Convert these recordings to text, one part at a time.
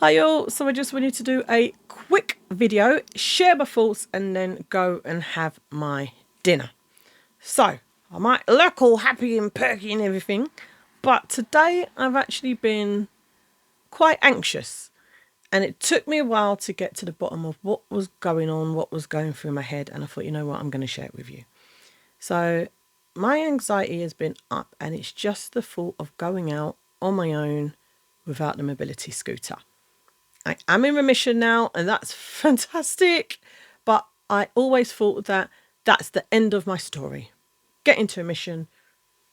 Hi all, so I just wanted to do a quick video, share my thoughts and then go and have my dinner. So, I might look all happy and perky and everything, but today I've actually been quite anxious and it took me a while to get to the bottom of what was going on, what was going through my head, and I thought, you know what, I'm going to share it with you. So, my anxiety has been up and it's just the thought of going out on my own without the mobility scooter. I am in remission now and that's fantastic, but I always thought that that's the end of my story. Get into remission,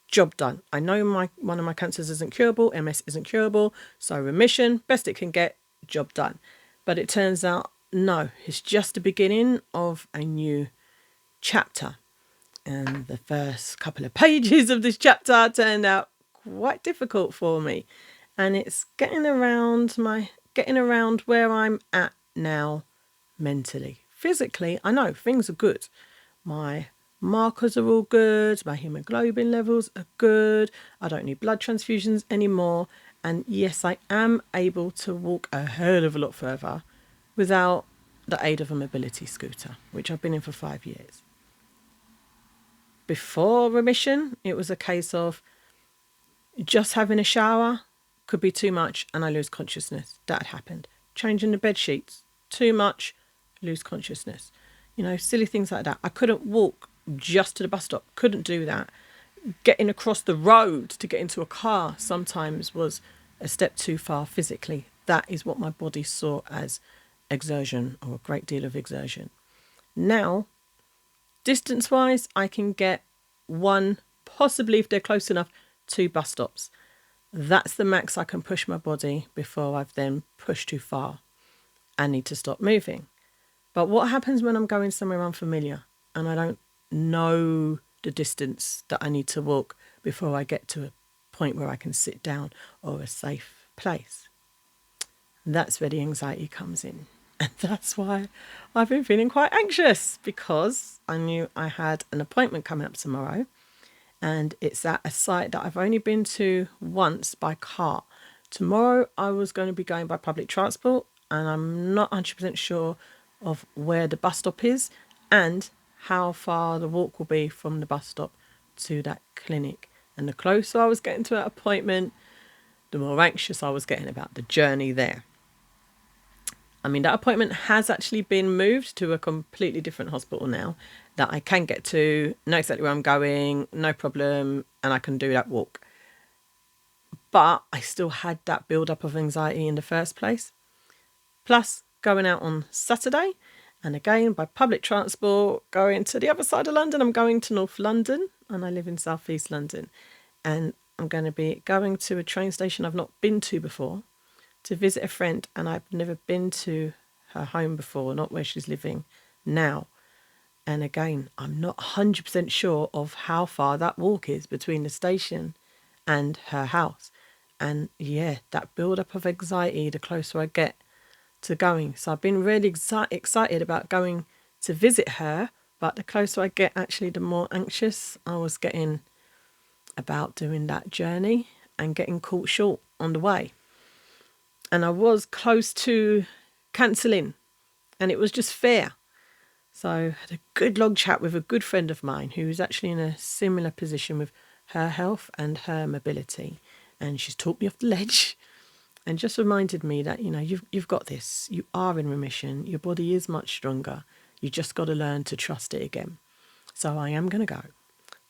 job done. I know one of my cancers isn't curable, MS isn't curable, so remission, best it can get, job done. But it turns out, no, it's just the beginning of a new chapter. And the first couple of pages of this chapter turned out quite difficult for me. And it's getting around where I'm at now mentally. Physically, I know things are good. My markers are all good. My hemoglobin levels are good. I don't need blood transfusions anymore. And yes, I am able to walk a hell of a lot further without the aid of a mobility scooter, which I've been in for 5 years. Before remission, it was a case of just having a shower could be too much and I lose consciousness. That had happened. Changing the bed sheets, too much, lose consciousness. You know, silly things like that. I couldn't walk just to the bus stop. Couldn't do that. Getting across the road to get into a car sometimes was a step too far physically. That is what my body saw as exertion, or a great deal of exertion. Now, distance-wise, I can get one, possibly if they're close enough, 2 bus stops. That's the max I can push my body before I've then pushed too far and need to stop moving. But what happens when I'm going somewhere unfamiliar and I don't know the distance that I need to walk before I get to a point where I can sit down or a safe place? That's where the anxiety comes in. And that's why I've been feeling quite anxious, because I knew I had an appointment coming up tomorrow. And it's at a site that I've only been to once by car. Tomorrow I was going to be going by public transport, and I'm not 100% sure of where the bus stop is and how far the walk will be from the bus stop to that clinic. And the closer I was getting to that appointment, the more anxious I was getting about the journey there. I mean, that appointment has actually been moved to a completely different hospital now that I can get to, know exactly where I'm going, no problem, and I can do that walk. But I still had that build-up of anxiety in the first place. Plus, going out on Saturday, and again, by public transport, going to the other side of London. I'm going to North London, and I live in South East London. And I'm going to be going to a train station I've not been to before, to visit a friend, and I've never been to her home before, not where she's living now. And again, I'm not 100% sure of how far that walk is between the station and her house. And yeah, that build-up of anxiety the closer I get to going. So I've been really excited about going to visit her, but the closer I get, actually, the more anxious I was getting about doing that journey and getting caught short on the way. And I was close to cancelling, and it was just fair. So I had a good long chat with a good friend of mine who's actually in a similar position with her health and her mobility. And she's talked me off the ledge and just reminded me that, you know, you've got this. You are in remission. Your body is much stronger. You just got to learn to trust it again. So I am going to go.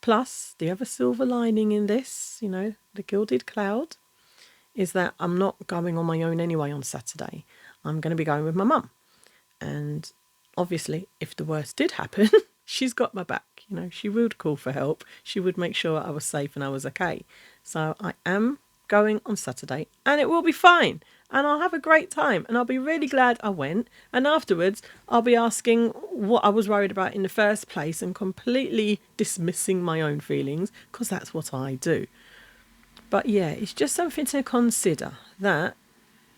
Plus, the other silver lining in this, you know, the gilded cloud, is that I'm not going on my own anyway on Saturday. I'm going to be going with my mum. And obviously, if the worst did happen, she's got my back. You know, she would call for help. She would make sure I was safe and I was okay. So I am going on Saturday, and it will be fine. And I'll have a great time. And I'll be really glad I went. And afterwards, I'll be asking what I was worried about in the first place and completely dismissing my own feelings, because that's what I do. But yeah, it's just something to consider, that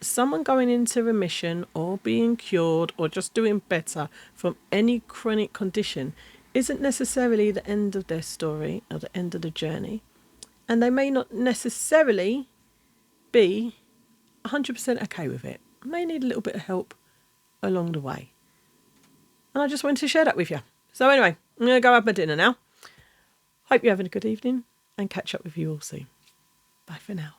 someone going into remission or being cured or just doing better from any chronic condition isn't necessarily the end of their story or the end of the journey. And they may not necessarily be 100% okay with it. I may need a little bit of help along the way. And I just wanted to share that with you. So anyway, I'm going to go have my dinner now. Hope you're having a good evening and catch up with you all soon. Bye for now.